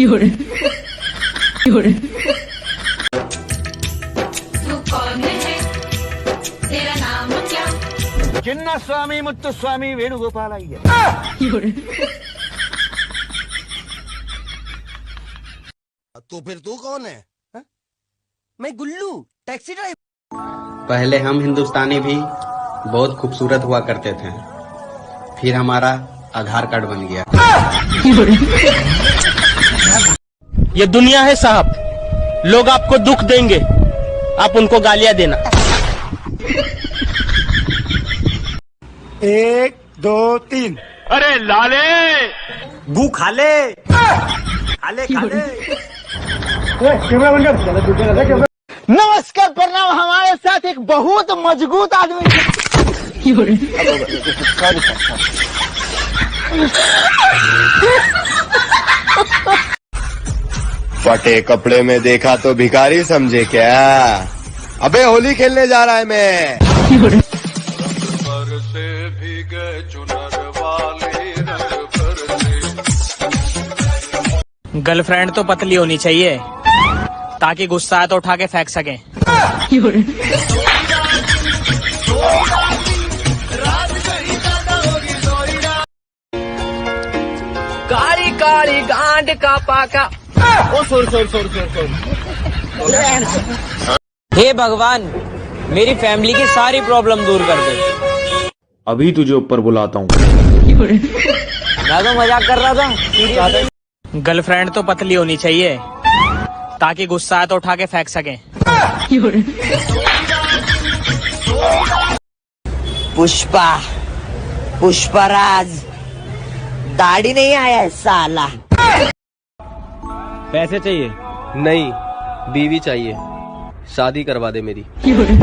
有人，有人， तू कौन है तेरा नाम क्या చిన్నస్వామి ముత్తుస్వామి వేణుగోపాలయ్య 有人， तो फिर तू कौन है हा? मैं गुल्लू टैक्सी ड्राइवर। पहले हम हिंदुस्तानी भी बहुत खूबसूरत हुआ करते थे, फिर हमारा आधार कार्ड बन गया। 有人， ये दुनिया है साहब, लोग आपको दुख देंगे, आप उनको गालियां देना। 1 2 3 अरे लाले गु खाले खाले खाले नमस्कार प्रणाम। हमारे साथ एक बहुत मजबूत आदमी 有人， फटे कपड़े में देखा तो भिखारी समझे क्या? अबे होली खेलने जा रहा है मैं। 有人， गर्लफ्रेंड तो पतली होनी चाहिए ताकि गुस्सा आए तो उठा के फेंक सकें। 有人， काली काली गांड का पाका। ओ सॉरी। हे भगवान, मेरी फैमिली की सारी प्रॉब्लम दूर कर दे। अभी तुझे ऊपर बुलाता हूँ। 有人， मैं तो मजाक कर रहा था। गर्लफ्रेंड तो पतली होनी चाहिए ताकि गुस्सा आए तो उठा के फेंक सकें। 有人， पुष्पा पुष्पराज दाढ़ी नहीं आया है साला। पैसे चाहिए? नहीं, बीवी चाहिए, शादी करवा दे मेरी। 有人。